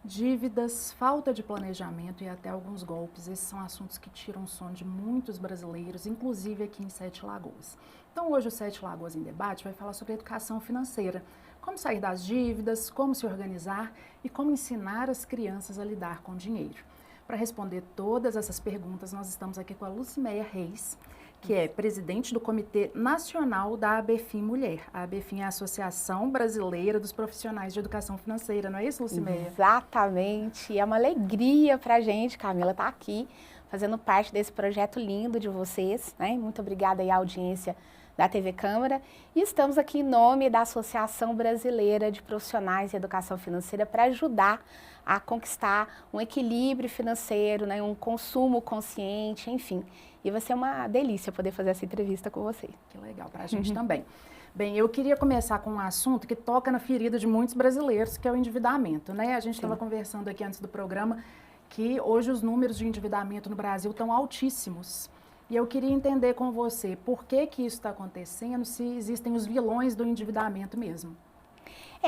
Dívidas, falta de planejamento e até alguns golpes, esses são assuntos que tiram o sono de muitos brasileiros, inclusive aqui em Sete Lagoas. Então hoje o Sete Lagoas em Debate vai falar sobre educação financeira, como sair das dívidas, como se organizar e como ensinar as crianças a lidar com o dinheiro. Para responder todas essas perguntas, nós estamos aqui com a Lucimeia Reis, que é presidente do Comitê Nacional da ABFIM Mulher. A ABFIM é a Associação Brasileira dos Profissionais de Educação Financeira, não é isso, Lucimeia? Exatamente, é uma alegria para a gente, Camila, estar aqui fazendo parte desse projeto lindo de vocês, né? Muito obrigada aí à audiência da TV Câmara. E estamos aqui em nome da Associação Brasileira de Profissionais de Educação Financeira para ajudar a conquistar um equilíbrio financeiro, né? Um consumo consciente, enfim. E vai ser uma delícia poder fazer essa entrevista com você. Que legal, para a gente também. Bem, eu queria começar com um assunto que toca na ferida de muitos brasileiros, que é o endividamento, né? A gente estava conversando aqui antes do programa que hoje os números de endividamento no Brasil estão altíssimos. E eu queria entender com você por que isso está acontecendo, se existem os vilões do endividamento mesmo.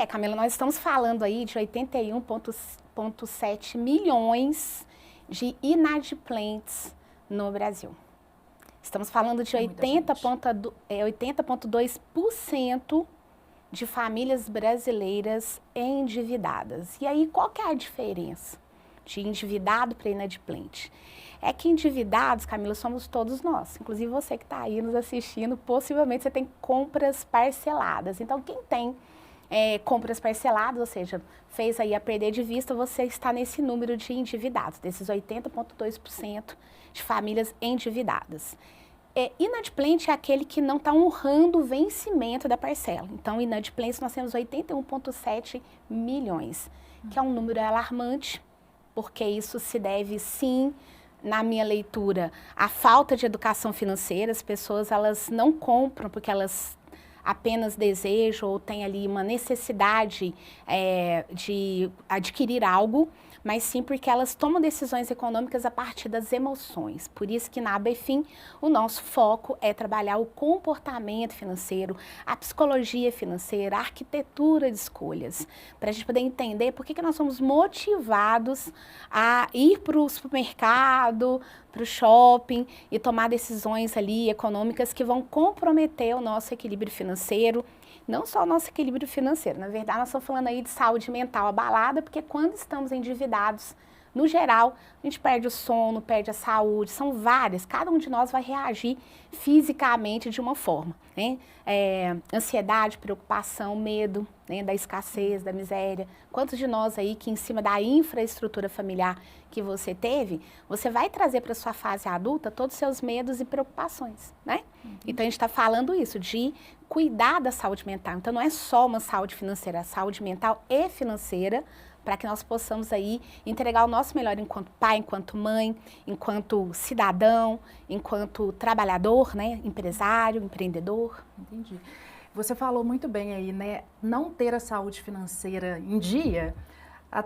Camila, nós estamos falando aí de 81,7 milhões de inadimplentes no Brasil. Estamos falando de 80,2% de famílias brasileiras endividadas. E aí, qual que é a diferença de endividado para inadimplente? É que endividados, Camila, somos todos nós. Inclusive você que está aí nos assistindo, possivelmente você tem compras parceladas. Então, quem tem compras parceladas, ou seja, fez aí a perder de vista, você está nesse número de endividados, desses 80,2% de famílias endividadas. Inadimplente é aquele que não está honrando o vencimento da parcela. Então, inadimplentes nós temos 81,7 milhões, que é um número alarmante, porque isso se deve, sim, na minha leitura, à falta de educação financeira. As pessoas elas não compram porque elas apenas desejam ou têm ali uma necessidade de adquirir algo, mas sim porque elas tomam decisões econômicas a partir das emoções. Por isso que na ABFIM o nosso foco é trabalhar o comportamento financeiro, a psicologia financeira, a arquitetura de escolhas, para a gente poder entender por que nós somos motivados a ir para o supermercado, para o shopping e tomar decisões ali econômicas que vão comprometer o nosso equilíbrio financeiro. Não só o nosso equilíbrio financeiro, na verdade nós estamos falando aí de saúde mental abalada, porque quando estamos endividados, no geral, a gente perde o sono, perde a saúde, são várias, cada um de nós vai reagir fisicamente de uma forma, né? Ansiedade, preocupação, medo, né? Da escassez, da miséria. Quantos de nós aí que em cima da infraestrutura familiar que você teve, você vai trazer para sua fase adulta todos os seus medos e preocupações, né? Então a gente está falando isso, de cuidar da saúde mental. Então não é só uma saúde financeira, a saúde mental e financeira, para que nós possamos aí entregar o nosso melhor enquanto pai, enquanto mãe, enquanto cidadão, enquanto trabalhador, né, empresário, empreendedor. Entendi. Você falou muito bem aí, né? Não ter a saúde financeira em dia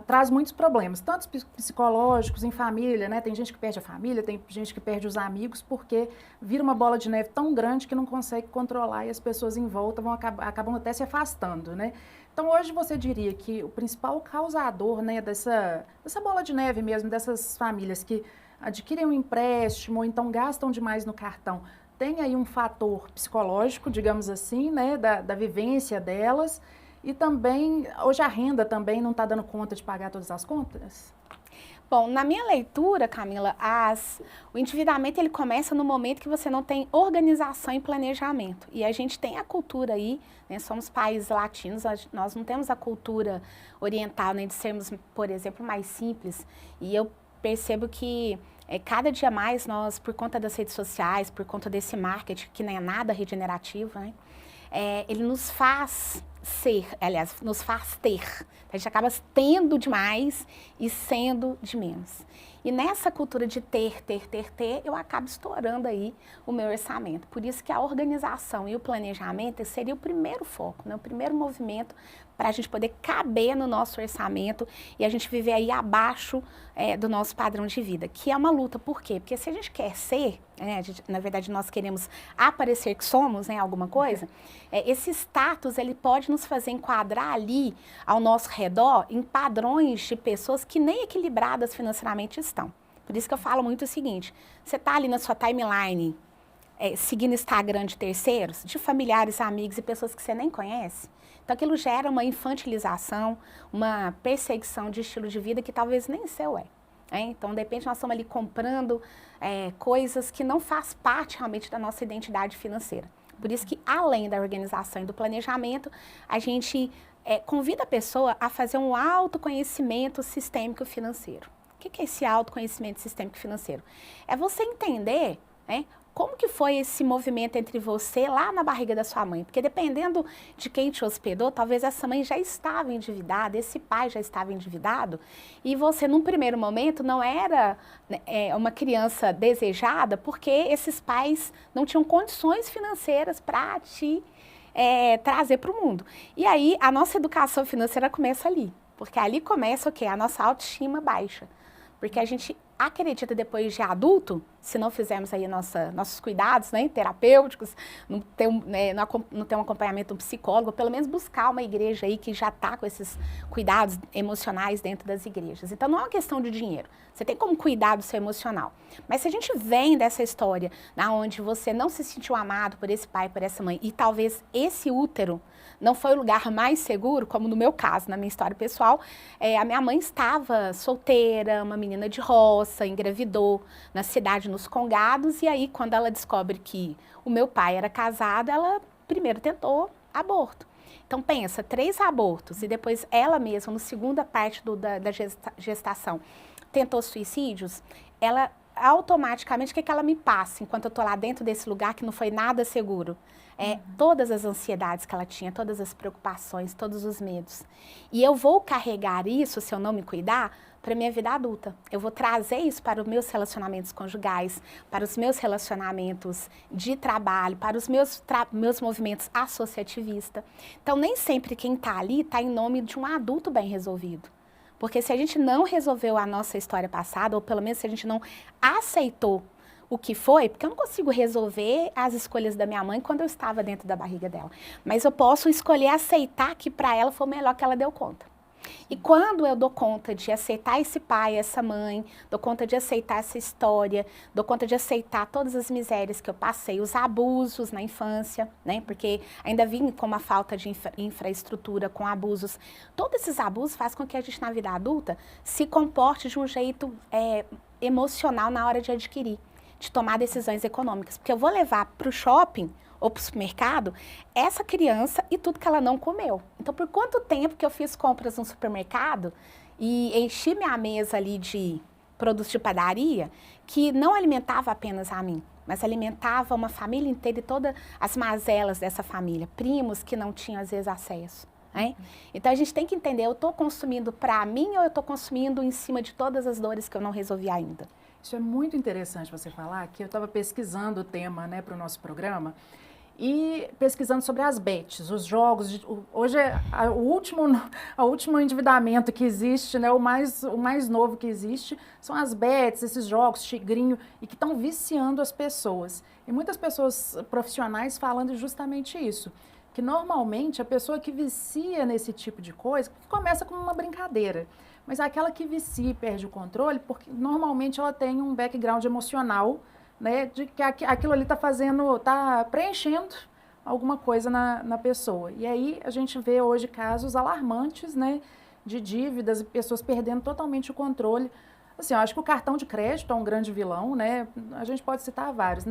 traz muitos problemas, tanto psicológicos, em família, né? Tem gente que perde a família, tem gente que perde os amigos, porque vira uma bola de neve tão grande que não consegue controlar e as pessoas em volta acabam até se afastando, né? Então, hoje você diria que o principal causador, né, dessa bola de neve mesmo, dessas famílias que adquirem um empréstimo ou então gastam demais no cartão, tem aí um fator psicológico, digamos assim, né, da vivência delas, e também, hoje a renda também não está dando conta de pagar todas as contas? Bom, na minha leitura, Camila, o endividamento ele começa no momento que você não tem organização e planejamento. E a gente tem a cultura aí, né, somos países latinos, nós não temos a cultura oriental, né, de sermos, por exemplo, mais simples. E eu percebo que cada dia mais nós, por conta das redes sociais, por conta desse marketing que não é nada regenerativo, né, ele nos faz nos faz ter. A gente acaba tendo demais e sendo de menos. E nessa cultura de ter, eu acabo estourando aí o meu orçamento. Por isso que a organização e o planejamento seria o primeiro foco, né? O primeiro movimento para a gente poder caber no nosso orçamento e a gente viver aí abaixo do nosso padrão de vida, que é uma luta. Por quê? Porque se a gente quer ser, na verdade nós queremos aparecer que somos, né, alguma coisa, esse status ele pode nos fazer enquadrar ali ao nosso redor em padrões de pessoas que nem equilibradas financeiramente estão. Por isso que eu falo muito o seguinte, você está ali na sua timeline, seguindo Instagram de terceiros, de familiares, amigos e pessoas que você nem conhece, então aquilo gera uma infantilização, uma perseguição de estilo de vida que talvez nem seu é. Então, de repente, nós estamos ali comprando coisas que não faz parte realmente da nossa identidade financeira. Por isso que, além da organização e do planejamento, a gente convida a pessoa a fazer um autoconhecimento sistêmico financeiro. O que é esse autoconhecimento sistêmico financeiro? É você entender, como que foi esse movimento entre você lá na barriga da sua mãe? Porque dependendo de quem te hospedou, talvez essa mãe já estava endividada, esse pai já estava endividado, e você, num primeiro momento, não era uma criança desejada, porque esses pais não tinham condições financeiras para te trazer para o mundo. E aí, a nossa educação financeira começa ali, porque ali começa o quê? A nossa autoestima baixa. Porque a gente acredita depois de adulto, se não fizermos aí nossos cuidados, terapêuticos, não ter um acompanhamento de um psicólogo, pelo menos buscar uma igreja aí que já está com esses cuidados emocionais dentro das igrejas. Então não é uma questão de dinheiro, você tem como cuidar do seu emocional. Mas se a gente vem dessa história, onde você não se sentiu amado por esse pai, por essa mãe, e talvez esse útero não foi o lugar mais seguro, como no meu caso, na minha história pessoal, a minha mãe estava solteira, uma menina de roça, engravidou na cidade, nos Congados, e aí quando ela descobre que o meu pai era casado, ela primeiro tentou aborto. Então pensa, 3 abortos, e depois ela mesma, na segunda parte da gestação, tentou suicídios, ela automaticamente, o que ela me passa enquanto eu estou lá dentro desse lugar que não foi nada seguro? Todas as ansiedades que ela tinha, todas as preocupações, todos os medos. E eu vou carregar isso, se eu não me cuidar, para a minha vida adulta. Eu vou trazer isso para os meus relacionamentos conjugais, para os meus relacionamentos de trabalho, para os meus movimentos associativistas. Então, nem sempre quem está ali está em nome de um adulto bem resolvido. Porque se a gente não resolveu a nossa história passada, ou pelo menos se a gente não aceitou o que foi, porque eu não consigo resolver as escolhas da minha mãe quando eu estava dentro da barriga dela. Mas eu posso escolher aceitar que para ela foi o melhor que ela deu conta. E quando eu dou conta de aceitar esse pai, essa mãe, dou conta de aceitar essa história, dou conta de aceitar todas as misérias que eu passei, os abusos na infância, porque ainda vim com uma falta de infraestrutura, com abusos. Todos esses abusos fazem com que a gente na vida adulta se comporte de um jeito emocional na hora de adquirir, de tomar decisões econômicas. Porque eu vou levar para o shopping ou para o supermercado essa criança e tudo que ela não comeu. Então, por quanto tempo que eu fiz compras no supermercado e enchi minha mesa ali de produtos de padaria que não alimentava apenas a mim, mas alimentava uma família inteira e todas as mazelas dessa família, primos que não tinham às vezes acesso. Então a gente tem que entender, eu estou consumindo para mim ou eu estou consumindo em cima de todas as dores que eu não resolvi ainda? Isso é muito interessante você falar, que eu estava pesquisando o tema para o nosso programa e pesquisando sobre as bets, os jogos. Hoje é o último endividamento que existe, o mais novo que existe, são as bets, esses jogos, tigrinho, e que estão viciando as pessoas. E muitas pessoas profissionais falando justamente isso, que normalmente a pessoa que vicia nesse tipo de coisa começa como uma brincadeira. Mas aquela que vicia e perde o controle, porque normalmente ela tem um background emocional, de que aquilo ali está preenchendo alguma coisa na pessoa. E aí a gente vê hoje casos alarmantes, de dívidas e pessoas perdendo totalmente o controle. Assim, eu acho que o cartão de crédito é um grande vilão, A gente pode citar vários,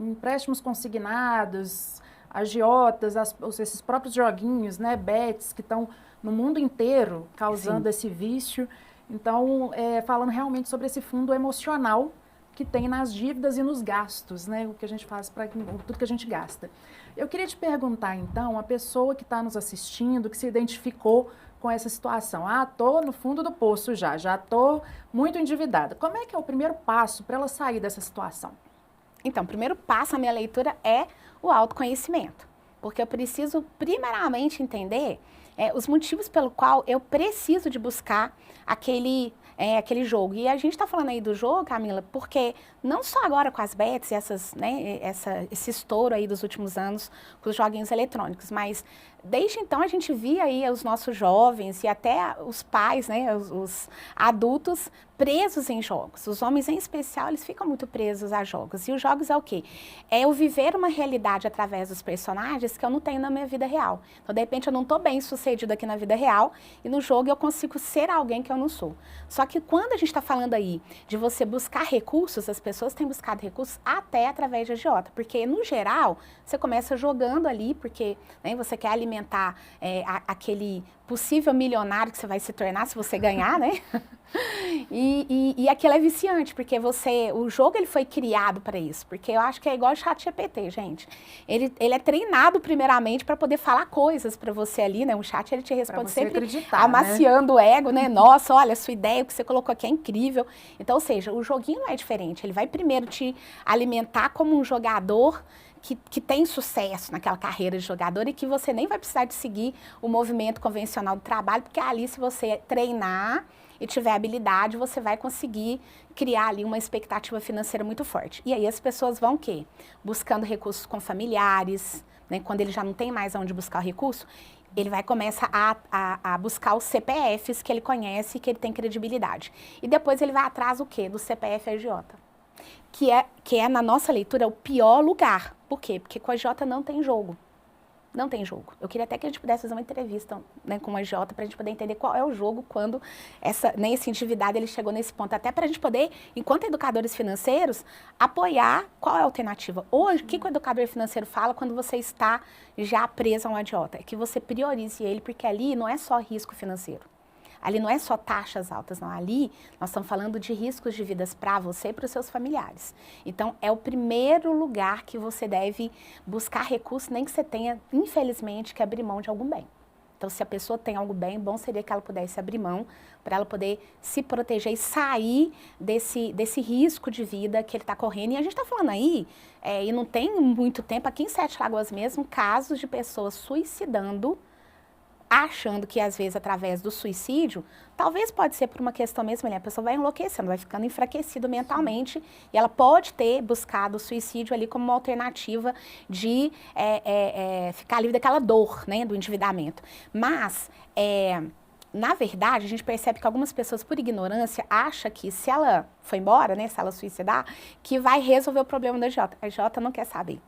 empréstimos consignados, agiotas, esses próprios joguinhos, bets que estão no mundo inteiro causando Sim. esse vício. Então, falando realmente sobre esse fundo emocional que tem nas dívidas e nos gastos, o que a gente faz para tudo que a gente gasta. Eu queria te perguntar, então, a pessoa que está nos assistindo, que se identificou com essa situação? Ah, tô no fundo do poço já tô muito endividada. Como é que é o primeiro passo para ela sair dessa situação? Então, o primeiro passo na minha leitura é o autoconhecimento, porque eu preciso primeiramente entender os motivos pelo qual eu preciso de buscar aquele jogo. E a gente está falando aí do jogo, Camila, porque não só agora com as bets, esse estouro aí dos últimos anos com os joguinhos eletrônicos, mas desde então a gente via aí os nossos jovens e até os pais, né, os adultos presos em jogos. Os homens em especial, eles ficam muito presos a jogos. E os jogos é o quê? É eu viver uma realidade através dos personagens que eu não tenho na minha vida real. Então, de repente, eu não estou bem sucedido aqui na vida real e no jogo eu consigo ser alguém que eu não sou. Só que quando a gente está falando aí de você buscar recursos, as pessoas têm buscado recursos até através de agiota. Porque, no geral, você começa jogando ali, porque você quer alimentar aquele possível milionário que você vai se tornar se você ganhar, né? E aquilo é viciante, porque o jogo ele foi criado para isso, porque eu acho que é igual o ChatGPT, gente. Ele é treinado primeiramente para poder falar coisas para você ali, né? O chat ele te responde sempre amaciando o ego, né? Nossa, olha, sua ideia, o que você colocou aqui é incrível. Então, ou seja, o joguinho não é diferente, ele vai primeiro te alimentar como um jogador que tem sucesso naquela carreira de jogador e que você nem vai precisar de seguir o movimento convencional do trabalho, porque ali se você treinar e tiver habilidade, você vai conseguir criar ali uma expectativa financeira muito forte. E aí as pessoas vão o quê? Buscando recursos com familiares, né? Quando ele já não tem mais onde buscar o recurso, ele vai começar a buscar os CPFs que ele conhece e que ele tem credibilidade. E depois ele vai atrás o quê? Do CPF agiota. Que é, na nossa leitura, o pior lugar. Por quê? Porque com a agiota não tem jogo. Não tem jogo. Eu queria até que a gente pudesse fazer uma entrevista, né, com a agiota para a gente poder entender qual é o jogo quando esse endividado ele chegou nesse ponto. Até para a gente poder, enquanto educadores financeiros, apoiar qual é a alternativa. Hoje, o que o educador financeiro fala quando você está já preso a um agiota? É que você priorize ele, porque ali não é só risco financeiro. Ali não é só taxas altas, não. Ali nós estamos falando de riscos de vidas para você e para os seus familiares. Então, é o primeiro lugar que você deve buscar recursos, nem que você tenha, infelizmente, que abrir mão de algum bem. Então, se a pessoa tem algo bem, bom seria que ela pudesse abrir mão para ela poder se proteger e sair desse risco de vida que ele está correndo. E a gente está falando aí, e não tem muito tempo, aqui em Sete Lagoas mesmo, casos de pessoas suicidando, achando que, às vezes, através do suicídio, talvez pode ser por uma questão mesmo, a pessoa vai enlouquecendo, vai ficando enfraquecido mentalmente, e ela pode ter buscado o suicídio ali como uma alternativa de ficar livre daquela dor, né, do endividamento. Mas, na verdade, a gente percebe que algumas pessoas, por ignorância, acham que se ela for embora, né, se ela suicidar, que vai resolver o problema da agiota. A agiota não quer saber.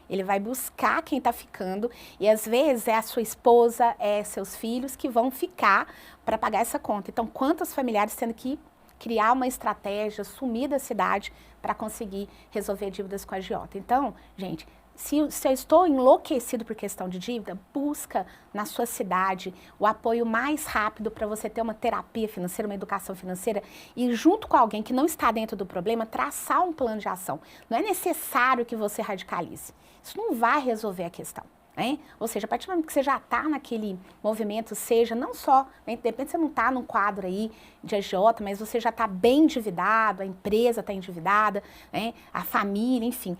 Ele vai buscar quem está ficando e, às vezes, é a sua esposa, é seus filhos que vão ficar para pagar essa conta. Então, quantos familiares tendo que criar uma estratégia, sumir da cidade para conseguir resolver dívidas com a agiota? Então, gente, se eu estou enlouquecido por questão de dívida, busca na sua cidade o apoio mais rápido para você ter uma terapia financeira, uma educação financeira e junto com alguém que não está dentro do problema, traçar um plano de ação. Não é necessário que você radicalize. Isso não vai resolver a questão. Né? Ou seja, a partir do momento que você já está naquele movimento, seja não só, né, de repente você não está num quadro aí de agiota, mas você já está bem endividado, a empresa está endividada, né, a família, enfim.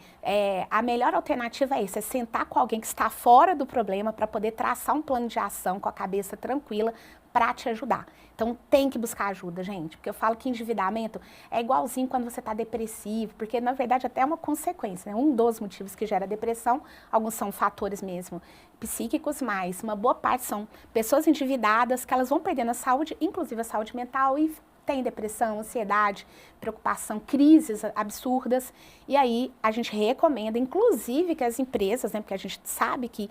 A melhor alternativa é isso, é sentar com alguém que está fora do problema para poder traçar um plano de ação com a cabeça tranquila para te ajudar. Então, tem que buscar ajuda, gente, porque eu falo que endividamento é igualzinho quando você está depressivo, porque, na verdade, até é uma consequência, né? Um dos motivos que gera depressão, alguns são fatores mesmo psíquicos, mas uma boa parte são pessoas endividadas que elas vão perdendo a saúde, inclusive a saúde mental, e tem depressão, ansiedade, preocupação, crises absurdas, e aí a gente recomenda, inclusive, que as empresas, né, porque a gente sabe que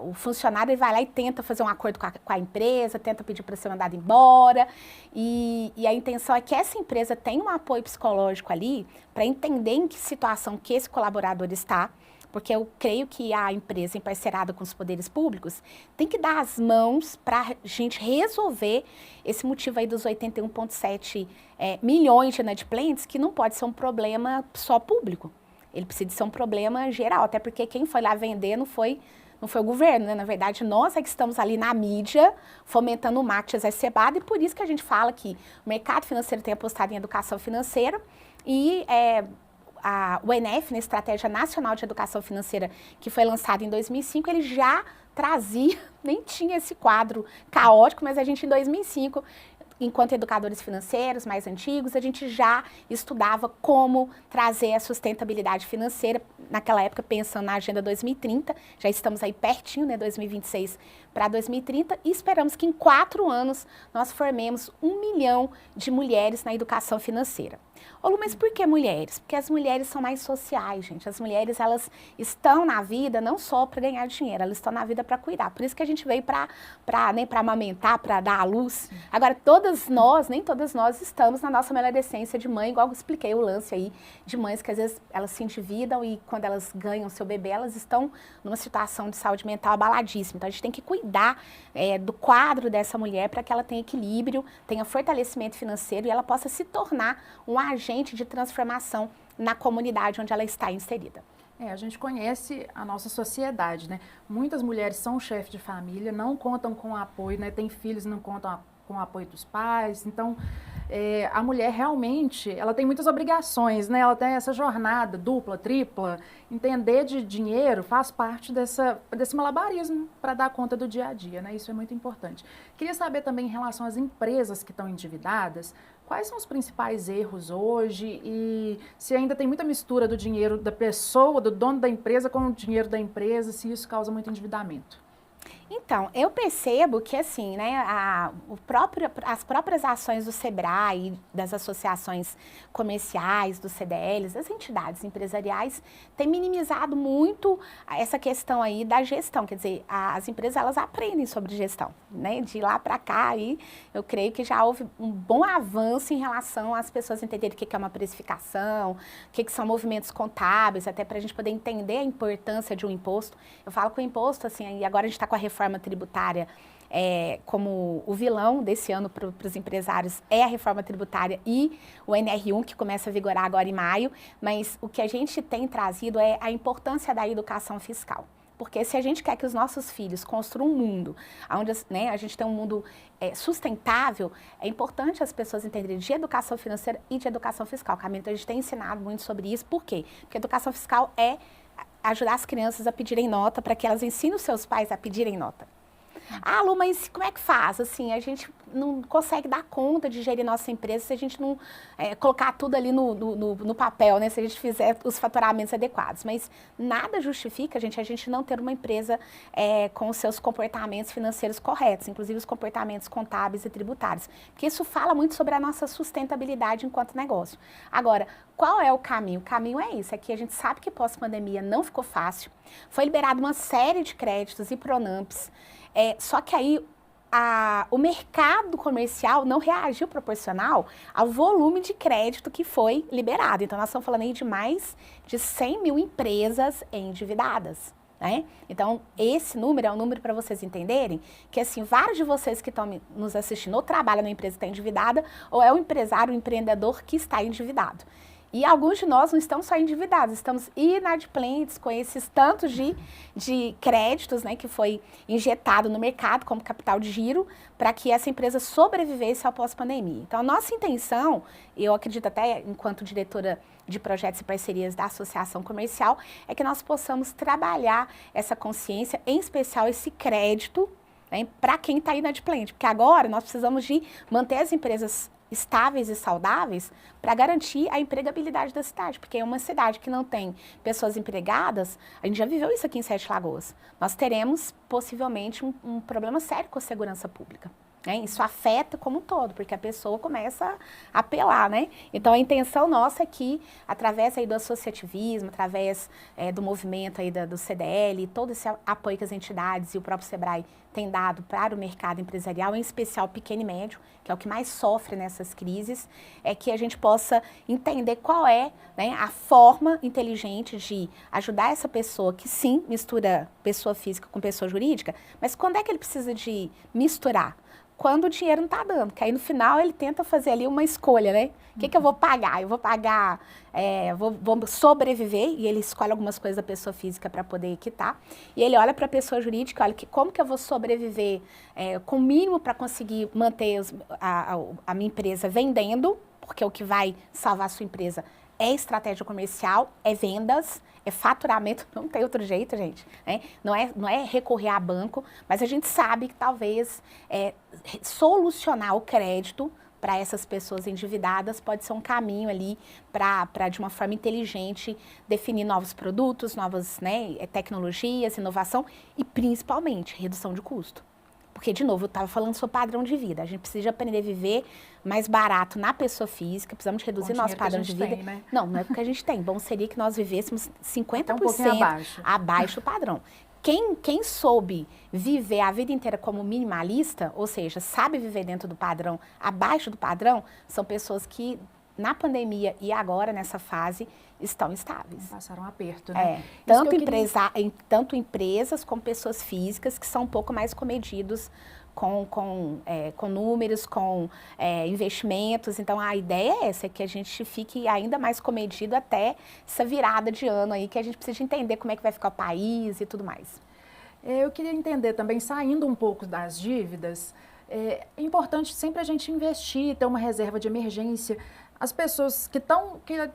o funcionário ele vai lá e tenta fazer um acordo com a empresa, tenta pedir para ser mandado embora, e a intenção é que essa empresa tenha um apoio psicológico ali, para entender em que situação que esse colaborador está, porque eu creio que a empresa, emparcerada com os poderes públicos, tem que dar as mãos para a gente resolver esse motivo aí dos 81,7 milhões de inadimplentes, que não pode ser um problema só público. Ele precisa ser um problema geral, até porque quem foi lá vender não foi não foi o governo, né? Na verdade, nós é que estamos ali na mídia, fomentando o marketing exacerbado, e por isso que a gente fala que o mercado financeiro tem apostado em educação financeira, e o ENEF, na Estratégia Nacional de Educação Financeira, que foi lançado em 2005, ele já trazia, nem tinha esse quadro caótico, mas a gente em 2005, enquanto educadores financeiros mais antigos, a gente já estudava como trazer a sustentabilidade financeira, naquela época pensando na Agenda 2030, já estamos aí pertinho, né, 2026 para 2030, e esperamos que em 4 anos nós formemos 1 milhão de mulheres na educação financeira. Ô Lu, mas por que mulheres? Porque as mulheres são mais sociais, gente. As mulheres, elas estão na vida não só para ganhar dinheiro, elas estão na vida para cuidar. Por isso que a gente veio para amamentar, para dar à luz. Agora, nem todas nós estamos na nossa melhor essência de mãe, igual eu expliquei o lance aí de mães que às vezes elas se endividam e quando elas ganham seu bebê, elas estão numa situação de saúde mental abaladíssima. Então, a gente tem que cuidar do quadro dessa mulher para que ela tenha equilíbrio, tenha fortalecimento financeiro e ela possa se tornar um agente de transformação na comunidade onde ela está inserida. A gente conhece a nossa sociedade, né? Muitas mulheres são chefe de família, não contam com apoio, né? Tem filhos e não contam com o apoio dos pais. Então, a mulher realmente, ela tem muitas obrigações, né? Ela tem essa jornada dupla, tripla. Entender de dinheiro faz parte desse malabarismo para dar conta do dia a dia, né? Isso é muito importante. Queria saber também em relação às empresas que estão endividadas, quais são os principais erros hoje e se ainda tem muita mistura do dinheiro da pessoa, do dono da empresa com o dinheiro da empresa, se isso causa muito endividamento? Então, eu percebo que, assim, né, as próprias ações do SEBRAE, das associações comerciais, dos CDLs, das entidades empresariais, têm minimizado muito essa questão aí da gestão. Quer dizer, as empresas, elas aprendem sobre gestão, né, de lá para cá, aí eu creio que já houve um bom avanço em relação às pessoas entenderem o que é uma precificação, o que são movimentos contábeis, até para a gente poder entender a importância de um imposto. Eu falo que o imposto, assim, e agora a gente está com a reforma tributária como o vilão desse ano para os empresários é a reforma tributária e o NR1, que começa a vigorar agora em maio, mas o que a gente tem trazido é a importância da educação fiscal. Porque se a gente quer que os nossos filhos construam um mundo onde, né, a gente tem um mundo sustentável, é importante as pessoas entenderem de educação financeira e de educação fiscal. Camila, então a gente tem ensinado muito sobre isso. Por quê? Porque educação fiscal é ajudar as crianças a pedirem nota para que elas ensinem os seus pais a pedirem nota. Ah, Lu, mas como é que faz? Assim, a gente não consegue dar conta de gerir nossa empresa se a gente não colocar tudo ali no papel, né? Se a gente fizer os faturamentos adequados. Mas nada justifica, a gente não ter uma empresa com os seus comportamentos financeiros corretos, inclusive os comportamentos contábeis e tributários. Porque isso fala muito sobre a nossa sustentabilidade enquanto negócio. Agora, qual é o caminho? O caminho é isso, é que a gente sabe que pós-pandemia não ficou fácil. Foi liberado uma série de créditos e Pronamps, só que aí o mercado comercial não reagiu proporcional ao volume de crédito que foi liberado. Então, nós estamos falando aí de mais de 100 mil empresas endividadas, né? Então, esse número é um número para vocês entenderem que, assim, vários de vocês que estão nos assistindo ou trabalham numa empresa que está endividada ou é um empresário, um empreendedor que está endividado. E alguns de nós não estamos só endividados, estamos inadimplentes com esses tantos de créditos, né, que foi injetado no mercado como capital de giro para que essa empresa sobrevivesse ao pós-pandemia. Então, a nossa intenção, eu acredito até enquanto diretora de projetos e parcerias da Associação Comercial, é que nós possamos trabalhar essa consciência, em especial esse crédito, né, para quem está inadimplente. Porque agora nós precisamos de manter as empresas estáveis e saudáveis para garantir a empregabilidade da cidade, porque é uma cidade que não tem pessoas empregadas, a gente já viveu isso aqui em Sete Lagoas, nós teremos possivelmente um problema sério com a segurança pública. Isso afeta como um todo, porque a pessoa começa a apelar, né? Então, a intenção nossa é que, através aí do associativismo, através do movimento aí do CDL, todo esse apoio que as entidades e o próprio SEBRAE têm dado para o mercado empresarial, em especial pequeno e médio, que é o que mais sofre nessas crises, é que a gente possa entender qual é, né, a forma inteligente de ajudar essa pessoa que, sim, mistura pessoa física com pessoa jurídica, mas quando é que ele precisa de misturar? quando o dinheiro não está dando, que aí no final ele tenta fazer ali uma escolha, né? O que eu vou pagar? Eu vou pagar, vou sobreviver, e ele escolhe algumas coisas da pessoa física para poder quitar, e ele olha para a pessoa jurídica, olha, como que eu vou sobreviver com o mínimo para conseguir manter a minha empresa vendendo, porque o que vai salvar a sua empresa é estratégia comercial, é vendas, é faturamento, não tem outro jeito, gente. Né? Não é recorrer a banco, mas a gente sabe que talvez solucionar o crédito para essas pessoas endividadas pode ser um caminho ali para, de uma forma inteligente, definir novos produtos, novas, né, tecnologias, inovação e, principalmente, redução de custo. Porque, de novo, eu estava falando sobre padrão de vida. A gente precisa aprender a viver mais barato na pessoa física, precisamos reduzir nosso padrão de vida. Tem, né? Não é porque a gente tem. Bom seria que nós vivêssemos 50% abaixo do padrão. Quem soube viver a vida inteira como minimalista, ou seja, sabe viver dentro do padrão, abaixo do padrão, são pessoas que, na pandemia e agora, nessa fase, estão estáveis. Passaram um aperto, né? Tanto empresas como pessoas físicas que são um pouco mais comedidos com números, com investimentos. Então, a ideia é essa, que a gente fique ainda mais comedido até essa virada de ano aí, que a gente precisa entender como é que vai ficar o país e tudo mais. Eu queria entender também, saindo um pouco das dívidas, é importante sempre a gente investir, ter uma reserva de emergência. As pessoas que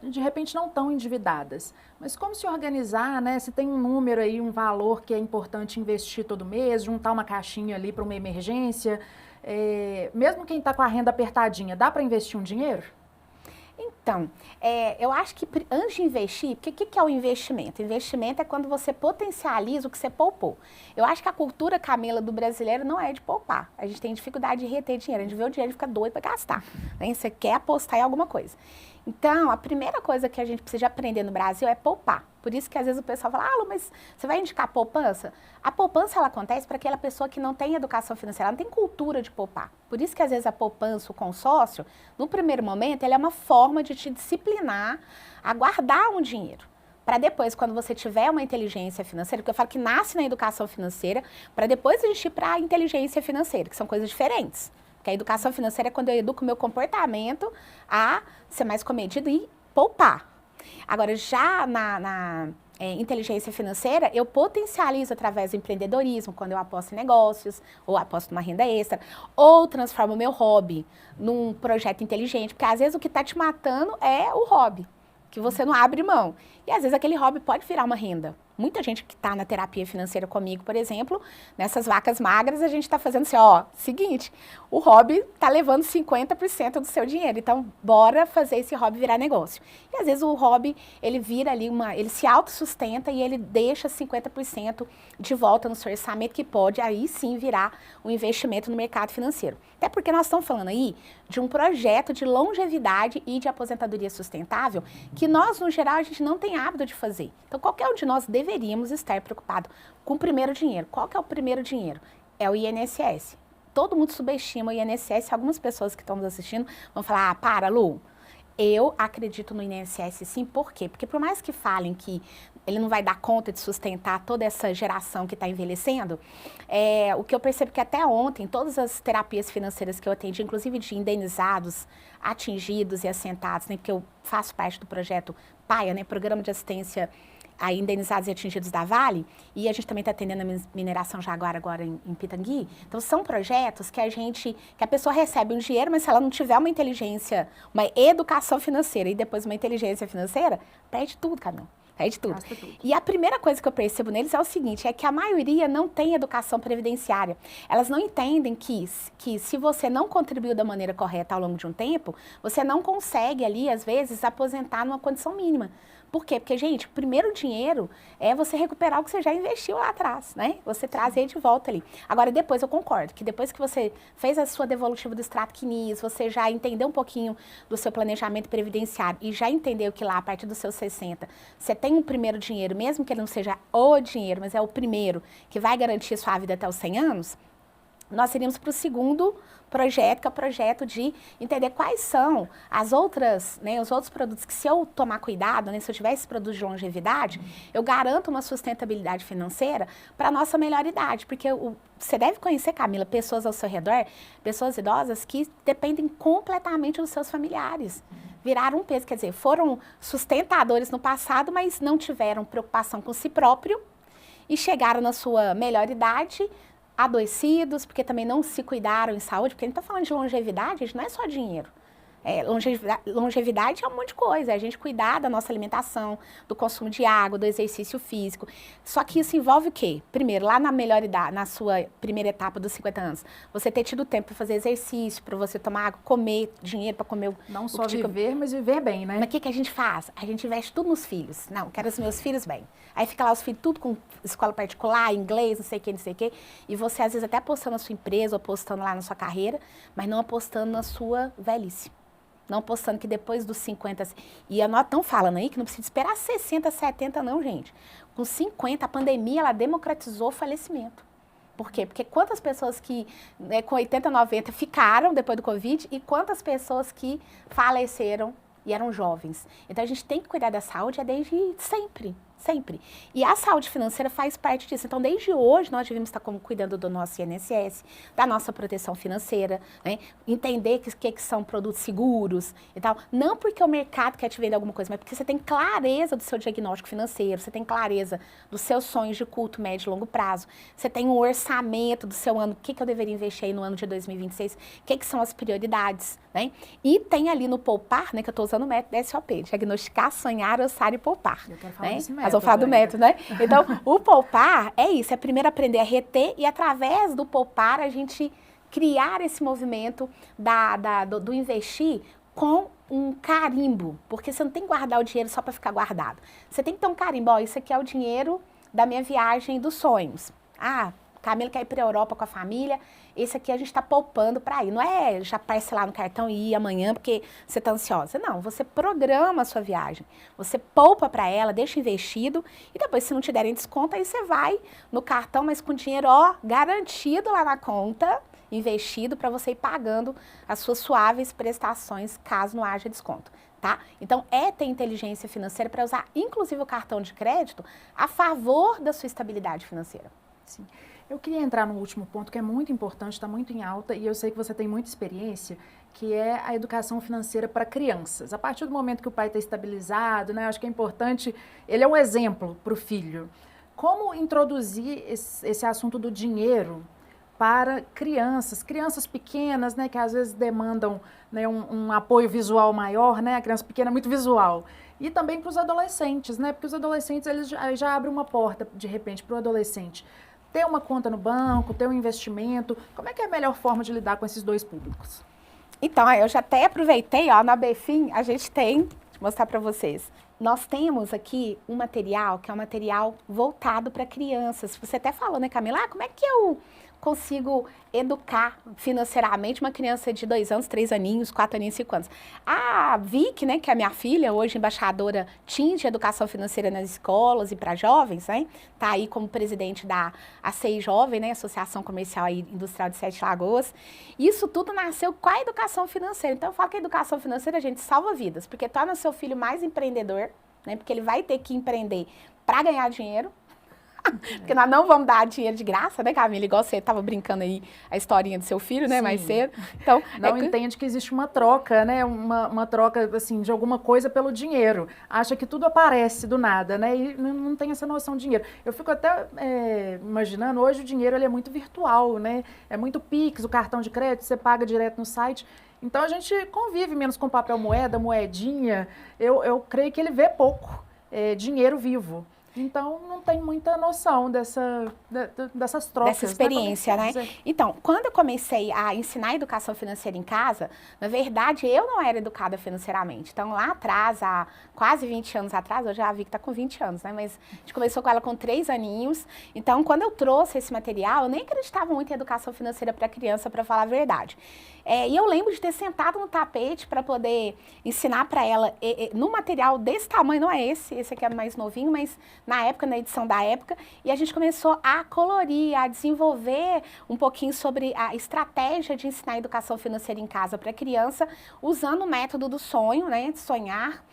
de repente não estão endividadas, mas como se organizar, né? Se tem um número aí, um valor que é importante investir todo mês, juntar uma caixinha ali para uma emergência, mesmo quem está com a renda apertadinha, dá para investir um dinheiro? Então, eu acho que antes de investir, porque o que é o investimento? Investimento é quando você potencializa o que você poupou. Eu acho que a cultura, Camila, do brasileiro não é de poupar. A gente tem dificuldade de reter dinheiro. A gente vê o dinheiro e fica doido para gastar. Né? Você quer apostar em alguma coisa. Então, a primeira coisa que a gente precisa aprender no Brasil é poupar. Por isso que às vezes o pessoal fala, mas você vai indicar poupança? A poupança, ela acontece para aquela pessoa que não tem educação financeira, ela não tem cultura de poupar. Por isso que às vezes a poupança, o consórcio, no primeiro momento, ele é uma forma de te disciplinar a guardar um dinheiro. Para depois, quando você tiver uma inteligência financeira, porque eu falo que nasce na educação financeira, para depois a gente ir para a inteligência financeira, que são coisas diferentes. Porque a educação financeira é quando eu educo o meu comportamento a ser mais comedido e poupar. Agora, já na inteligência financeira, eu potencializo através do empreendedorismo, quando eu aposto em negócios, ou aposto numa renda extra, ou transformo o meu hobby num projeto inteligente, porque às vezes o que está te matando é o hobby, que você não abre mão. E às vezes aquele hobby pode virar uma renda. Muita gente que está na terapia financeira comigo, por exemplo, nessas vacas magras, a gente está fazendo assim, seguinte, o hobby está levando 50% do seu dinheiro, então bora fazer esse hobby virar negócio. E às vezes o hobby, ele vira ali ele se autossustenta e ele deixa 50% de volta no seu orçamento, que pode aí sim virar um investimento no mercado financeiro. Até porque nós estamos falando aí de um projeto de longevidade e de aposentadoria sustentável, que nós, no geral, a gente não tem hábito de fazer. Então, qualquer um de nós deveríamos estar preocupado com o primeiro dinheiro. Qual que é o primeiro dinheiro? É o INSS. Todo mundo subestima o INSS. Algumas pessoas que estão nos assistindo vão falar, para, Lu, eu acredito no INSS sim. Por quê? Porque por mais que falem que ele não vai dar conta de sustentar toda essa geração que está envelhecendo, o que eu percebo que até ontem, todas as terapias financeiras que eu atendi, inclusive de indenizados, atingidos e assentados, né, porque eu faço parte do projeto PAIA, né, Programa de Assistência a Indenizados e Atingidos da Vale, e a gente também está atendendo a mineração Jaguara agora em Pitangui. Então, são projetos que a pessoa recebe um dinheiro, mas se ela não tiver uma inteligência, uma educação financeira e depois uma inteligência financeira, perde tudo, Camila. Perde tudo. E a primeira coisa que eu percebo neles é o seguinte, é que a maioria não tem educação previdenciária. Elas não entendem que se você não contribuiu da maneira correta ao longo de um tempo, você não consegue ali, às vezes, aposentar numa condição mínima. Por quê? Porque, gente, o primeiro dinheiro é você recuperar o que você já investiu lá atrás, né? Você traz ele de volta ali. Agora, depois eu concordo, que depois que você fez a sua devolutiva do extrato quinis, você já entendeu um pouquinho do seu planejamento previdenciário e já entendeu que lá, a partir dos seus 60, você tem um primeiro dinheiro, mesmo que ele não seja o dinheiro, mas é o primeiro que vai garantir sua vida até os 100 anos, nós iríamos para o segundo projeto, que é o projeto de entender quais são as outras, né, os outros produtos que, se eu tomar cuidado, né, se eu tiver esse produto de longevidade, eu garanto uma sustentabilidade financeira para a nossa melhor idade. Porque você deve conhecer, Camila, pessoas ao seu redor, pessoas idosas que dependem completamente dos seus familiares. Viraram um peso, quer dizer, foram sustentadores no passado, mas não tiveram preocupação com si próprio e chegaram na sua melhor idade adoecidos, porque também não se cuidaram em saúde, porque a gente está falando de longevidade, gente, não é só dinheiro. Longevidade é um monte de coisa, é a gente cuidar da nossa alimentação, do consumo de água, do exercício físico. Só que isso envolve o quê? Primeiro, lá na melhor idade, na sua primeira etapa dos 50 anos, você ter tido tempo para fazer exercício, para você tomar água, comer, dinheiro para comer não só viver, mas viver bem, né? Mas o que a gente faz? A gente investe tudo nos filhos. Não, quero os meus filhos bem. Aí fica lá os filhos tudo com escola particular, inglês, não sei o que, não sei o que. E você, às vezes, até apostando na sua empresa, ou apostando lá na sua carreira, mas não apostando na sua velhice. Não apostando que depois dos 50... E a nós estão falando aí que não precisa esperar 60, 70, não, gente. Com 50, a pandemia, ela democratizou o falecimento. Por quê? Porque quantas pessoas que, né, com 80, 90, ficaram depois do Covid e quantas pessoas que faleceram e eram jovens. Então, a gente tem que cuidar da saúde desde sempre. Sempre. E a saúde financeira faz parte disso. Então, desde hoje, nós devemos estar cuidando do nosso INSS, da nossa proteção financeira, né? Entender que são produtos seguros e tal. Não porque o mercado quer te vender alguma coisa, mas porque você tem clareza do seu diagnóstico financeiro, você tem clareza dos seus sonhos de curto, médio e longo prazo. Você tem um orçamento do seu ano, o que eu deveria investir aí no ano de 2026, o que são as prioridades, né? E tem ali no Poupar, né, que eu estou usando o método SOP, diagnosticar, sonhar, orçar e poupar. Eu quero falar né? desse método. Mas vamos falar do método, né? Então, o poupar é isso, é primeiro aprender a reter e através do poupar a gente criar esse movimento do investir com um carimbo, porque você não tem que guardar o dinheiro só para ficar guardado. Você tem que ter um carimbo, ó, isso aqui é o dinheiro da minha viagem dos sonhos. Ah, Camila quer ir para a Europa com a família, esse aqui a gente está poupando para ir. Não é já parcelar no cartão e ir amanhã porque você está ansiosa. Não, você programa a sua viagem. Você poupa para ela, deixa investido e depois, se não te derem desconto, aí você vai no cartão, mas com dinheiro, ó, garantido lá na conta, investido para você ir pagando as suas suaves prestações, caso não haja desconto. Tá? Então, ter inteligência financeira para usar, inclusive, o cartão de crédito a favor da sua estabilidade financeira. Sim. Eu queria entrar no último ponto, que é muito importante, está muito em alta, e eu sei que você tem muita experiência, que é a educação financeira para crianças. A partir do momento que o pai está estabilizado, né, acho que é importante, ele é um exemplo para o filho. Como introduzir esse assunto do dinheiro para crianças pequenas, né, que às vezes demandam, né, um apoio visual maior, né, a criança pequena é muito visual. E também para os adolescentes, né, porque os adolescentes eles já abrem uma porta, de repente, para o adolescente ter uma conta no banco, ter um investimento. Como é que é a melhor forma de lidar com esses dois públicos? Então, eu já até aproveitei, ó, na BFIM a gente tem, vou mostrar para vocês. Nós temos aqui um material que é um material voltado para crianças. Você até falou, né, Camila? Como é que eu consigo educar financeiramente uma criança de 2 anos, 3 aninhos, 4 aninhos, 5 anos? A Vic, né, que é a minha filha, hoje embaixadora TIM de Educação Financeira nas Escolas e para Jovens, né? Tá aí como presidente da ACI Jovem, né, Associação Comercial e Industrial de Sete Lagoas. Isso tudo nasceu com a educação financeira. Então, eu falo que a educação financeira, a gente salva vidas, porque torna seu filho mais empreendedor, né? Porque ele vai ter que empreender para ganhar dinheiro. Porque nós não vamos dar dinheiro de graça, né, Camila? Igual você estava brincando aí a historinha do seu filho, né, mais cedo. Então, não entende que existe uma troca, né? Uma troca, assim, de alguma coisa pelo dinheiro. Acha que tudo aparece do nada, né? E não tem essa noção de dinheiro. Eu fico até imaginando, hoje o dinheiro ele é muito virtual, né? É muito Pix, o cartão de crédito, você paga direto no site. Então, a gente convive menos com papel moeda, moedinha. Eu creio que ele vê pouco dinheiro vivo. Então, não tem muita noção dessas trocas. Dessa experiência, né? Então, quando eu comecei a ensinar educação financeira em casa, na verdade, eu não era educada financeiramente. Então, lá atrás, há quase 20 anos atrás, eu já vi que está com 20 anos, né? Mas a gente começou com ela com 3 aninhos. Então, quando eu trouxe esse material, eu nem acreditava muito em educação financeira para criança, para falar a verdade. E eu lembro de ter sentado no tapete para poder ensinar para ela, num material desse tamanho, não é esse aqui é mais novinho, mas na época, na edição da época, e a gente começou a colorir, a desenvolver um pouquinho sobre a estratégia de ensinar educação financeira em casa para a criança, usando o método do sonho, né, de sonhar,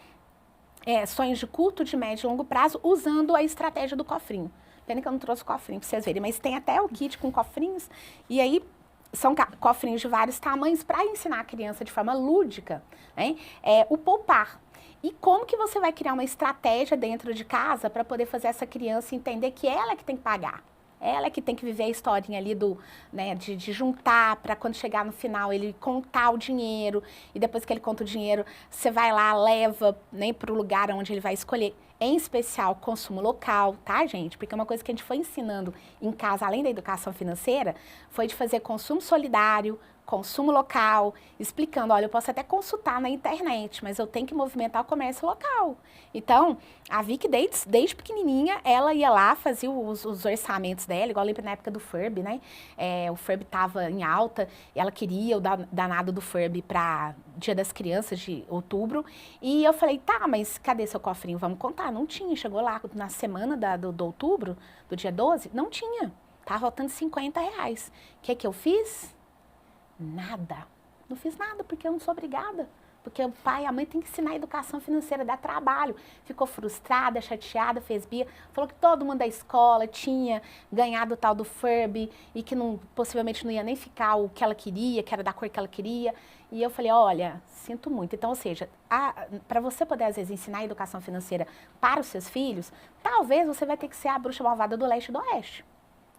sonhos de curto, de médio e longo prazo, usando a estratégia do cofrinho. Pena que eu não trouxe o cofrinho para vocês verem, mas tem até o kit com cofrinhos, e aí são cofrinhos de vários tamanhos para ensinar a criança de forma lúdica, né, o poupar. E como que você vai criar uma estratégia dentro de casa para poder fazer essa criança entender que ela é que tem que pagar? Ela é que tem que viver a historinha ali de juntar para quando chegar no final ele contar o dinheiro. E depois que ele conta o dinheiro, você vai lá, leva, né, para o lugar onde ele vai escolher. Em especial, consumo local, tá, gente? Porque uma coisa que a gente foi ensinando em casa, além da educação financeira, foi de fazer consumo solidário, consumo local, explicando, olha, eu posso até consultar na internet, mas eu tenho que movimentar o comércio local. Então, a Vicky, desde pequenininha, ela ia lá, fazia os orçamentos dela, igual eu lembro na época do Furby, né? O Furby estava em alta, e ela queria o danado do Furby para Dia das Crianças, de outubro, e eu falei, tá, mas cadê seu cofrinho? Vamos contar. Não tinha, chegou lá na semana do outubro, do dia 12, não tinha. Tava faltando R$50. O que eu fiz? Nada. Não fiz nada, porque eu não sou obrigada. Porque o pai e a mãe têm que ensinar a educação financeira, dá trabalho. Ficou frustrada, chateada, fez birra. Falou que todo mundo da escola tinha ganhado o tal do Furby e que possivelmente não ia nem ficar o que ela queria, que era da cor que ela queria. E eu falei, olha, sinto muito. Então, ou seja, para você poder, às vezes, ensinar a educação financeira para os seus filhos, talvez você vai ter que ser a bruxa malvada do leste e do oeste.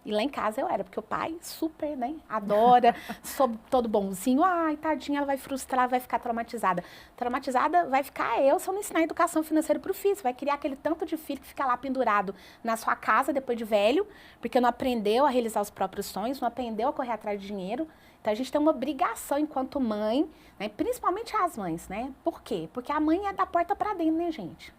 E lá em casa eu era, porque o pai super, né, adora, sou todo bonzinho. Ai, tadinha, ela vai frustrar, vai ficar traumatizada. Traumatizada vai ficar eu se eu não ensinar educação financeira para o filho. Você vai criar aquele tanto de filho que fica lá pendurado na sua casa depois de velho, porque não aprendeu a realizar os próprios sonhos, não aprendeu a correr atrás de dinheiro. Então, a gente tem uma obrigação enquanto mãe, né, principalmente as mães, né? Por quê? Porque a mãe é da porta para dentro, né, gente?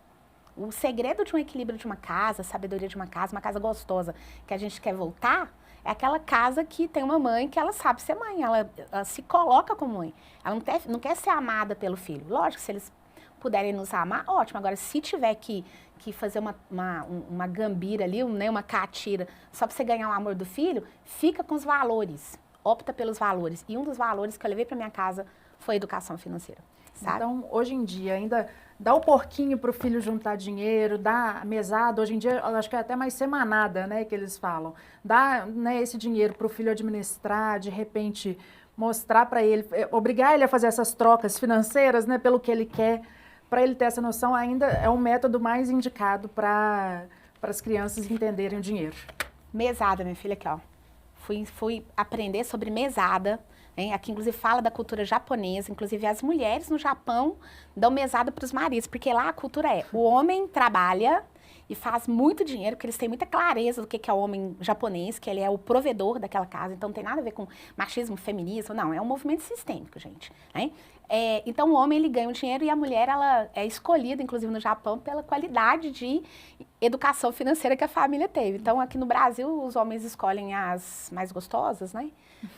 O segredo de um equilíbrio de uma casa, a sabedoria de uma casa gostosa, que a gente quer voltar, é aquela casa que tem uma mãe que ela sabe ser mãe, ela se coloca como mãe. Ela não quer ser amada pelo filho. Lógico, se eles puderem nos amar, ótimo. Agora, se tiver que fazer uma gambira ali, né, uma catira, só para você ganhar o amor do filho, fica com os valores. Opta pelos valores. E um dos valores que eu levei para minha casa foi a educação financeira. Sabe? Então, hoje em dia, ainda dá o porquinho para o filho juntar dinheiro, dá mesada, hoje em dia, eu acho que é até mais semanada, né, que eles falam. Dá, né, esse dinheiro para o filho administrar, de repente, mostrar para ele, obrigar ele a fazer essas trocas financeiras, né, pelo que ele quer, para ele ter essa noção, ainda é um método mais indicado para as crianças entenderem o dinheiro. Mesada, minha filha, aqui, ó. Fui aprender sobre mesada. Aqui, inclusive, fala da cultura japonesa. Inclusive, as mulheres no Japão dão mesada para os maridos, porque lá a cultura o homem trabalha e faz muito dinheiro, porque eles têm muita clareza do que é o homem japonês, que ele é o provedor daquela casa. Então, não tem nada a ver com machismo, feminismo, não. É um movimento sistêmico, gente. Né? Então, o homem, ele ganha o dinheiro e a mulher, ela é escolhida, inclusive no Japão, pela qualidade de educação financeira que a família teve. Então, aqui no Brasil, os homens escolhem as mais gostosas, né?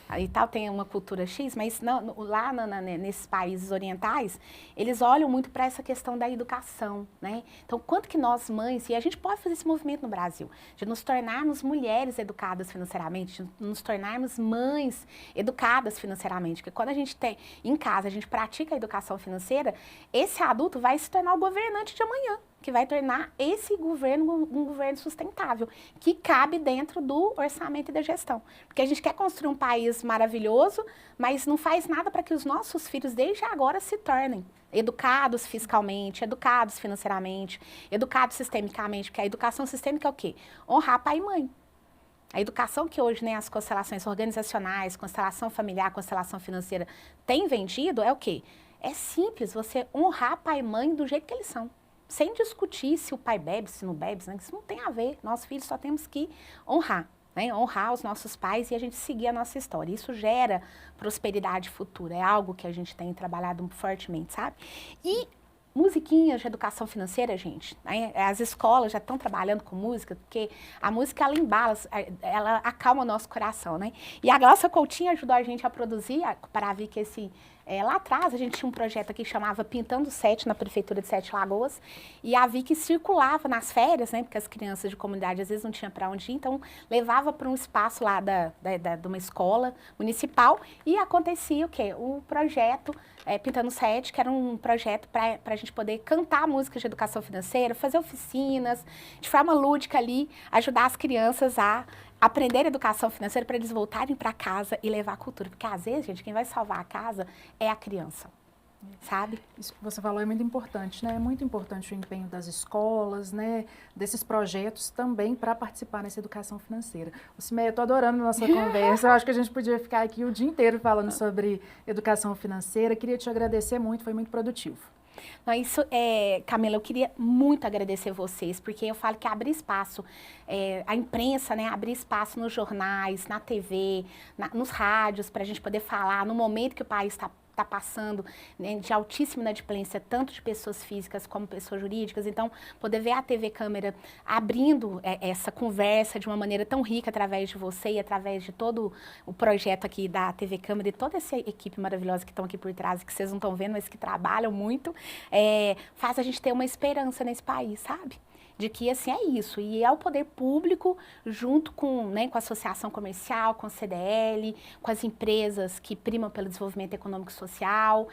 Aí tal, tem uma cultura X, mas lá nesses países orientais, eles olham muito para essa questão da educação, né? Então, quanto que nós mães, e a gente pode fazer esse movimento no Brasil, de nos tornarmos mulheres educadas financeiramente, de nos tornarmos mães educadas financeiramente, porque quando a gente tem em casa, a gente pratica a educação financeira, esse adulto vai se tornar o governante de amanhã, que vai tornar esse governo um governo sustentável, que cabe dentro do orçamento e da gestão. Porque a gente quer construir um país maravilhoso, mas não faz nada para que os nossos filhos, desde agora, se tornem educados fiscalmente, educados financeiramente, educados sistemicamente, porque a educação sistêmica é o quê? Honrar pai e mãe. A educação que hoje, né, as constelações organizacionais, constelação familiar, constelação financeira têm vendido é o quê? É simples, você honrar pai e mãe do jeito que eles são. Sem discutir se o pai bebe, se não bebe, né? Isso não tem a ver. Nós filhos só temos que honrar, né? Honrar os nossos pais e a gente seguir a nossa história. Isso gera prosperidade futura, é algo que a gente tem trabalhado fortemente, sabe? E musiquinhas de educação financeira, gente, né? As escolas já estão trabalhando com música, porque a música, ela embala, ela acalma o nosso coração, né? E a Glaucia Coutinho ajudou a gente a produzir, para ver que Lá atrás, a gente tinha um projeto aqui que chamava Pintando Sete, na Prefeitura de Sete Lagoas, e a Vicky circulava nas férias, né, porque as crianças de comunidade às vezes não tinham para onde ir, então levava para um espaço lá de uma escola municipal e acontecia o quê? O projeto Pintando Sete, que era um projeto para a gente poder cantar músicas de educação financeira, fazer oficinas, de forma lúdica ali, ajudar as crianças a aprender educação financeira para eles voltarem para casa e levar a cultura. Porque às vezes, gente, quem vai salvar a casa é a criança, sabe? Isso que você falou é muito importante, né? É muito importante o empenho das escolas, né? Desses projetos também para participar nessa educação financeira. Cimeia, eu estou adorando a nossa conversa. Eu acho que a gente podia ficar aqui o dia inteiro falando sobre educação financeira. Queria te agradecer muito, foi muito produtivo. Não, Camila, eu queria muito agradecer vocês, porque eu falo que abrir espaço, a imprensa, né, abrir espaço nos jornais, na TV, nos rádios, para a gente poder falar no momento que o país está passando, né, de altíssima inadimplência, tanto de pessoas físicas como pessoas jurídicas. Então, poder ver a TV Câmara abrindo essa conversa de uma maneira tão rica através de você e através de todo o projeto aqui da TV Câmara e toda essa equipe maravilhosa que estão aqui por trás, que vocês não estão vendo, mas que trabalham muito, faz a gente ter uma esperança nesse país, sabe? De que, assim, é isso. E é o poder público, junto com, né, com a associação comercial, com a CDL, com as empresas que primam pelo desenvolvimento econômico e social,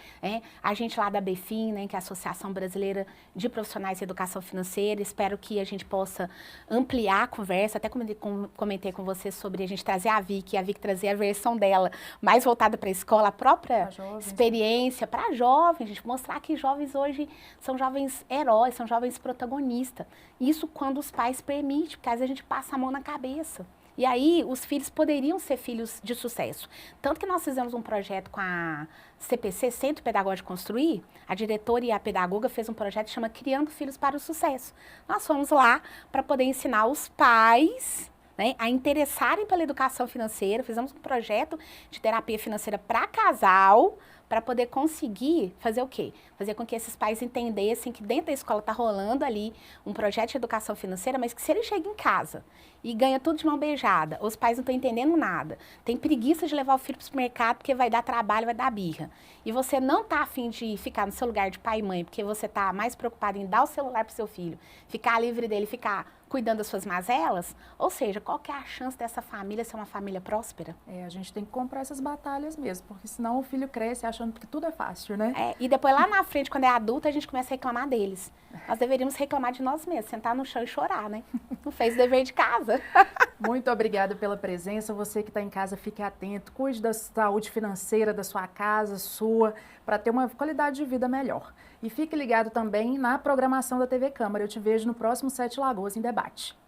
a gente lá da BFIM, né, que é a Associação Brasileira de Profissionais de Educação Financeira. Espero que a gente possa ampliar a conversa. Até comentei com você sobre a gente trazer a Vicky trazer a versão dela mais voltada para a escola, a própria experiência para jovens, gente, mostrar que jovens hoje são jovens heróis, são jovens protagonistas. Isso quando os pais permitem, porque às vezes a gente passa a mão na cabeça. E aí, os filhos poderiam ser filhos de sucesso. Tanto que nós fizemos um projeto com a CPC, Centro Pedagógico Construir, a diretora e a pedagoga fez um projeto que chama Criando Filhos para o Sucesso. Nós fomos lá para poder ensinar os pais, né, a interessarem pela educação financeira, fizemos um projeto de terapia financeira para casal, para poder conseguir fazer o quê? Fazer com que esses pais entendessem que dentro da escola está rolando ali um projeto de educação financeira, mas que se ele chega em casa e ganha tudo de mão beijada, os pais não estão entendendo nada, tem preguiça de levar o filho para o supermercado porque vai dar trabalho, vai dar birra, e você não está afim de ficar no seu lugar de pai e mãe, porque você está mais preocupado em dar o celular para o seu filho, ficar livre dele, ficar cuidando das suas mazelas, ou seja, qual que é a chance dessa família ser uma família próspera? A gente tem que comprar essas batalhas mesmo, porque senão o filho cresce achando que tudo é fácil, né? E depois lá na frente, quando é adulto, a gente começa a reclamar deles. Nós deveríamos reclamar de nós mesmos, sentar no chão e chorar, né? Não fez o dever de casa. Muito obrigada pela presença. Você que está em casa, fique atento, cuide da saúde financeira da sua casa, sua, para ter uma qualidade de vida melhor. E fique ligado também na programação da TV Câmara. Eu te vejo no próximo Sete Lagoas em Debate.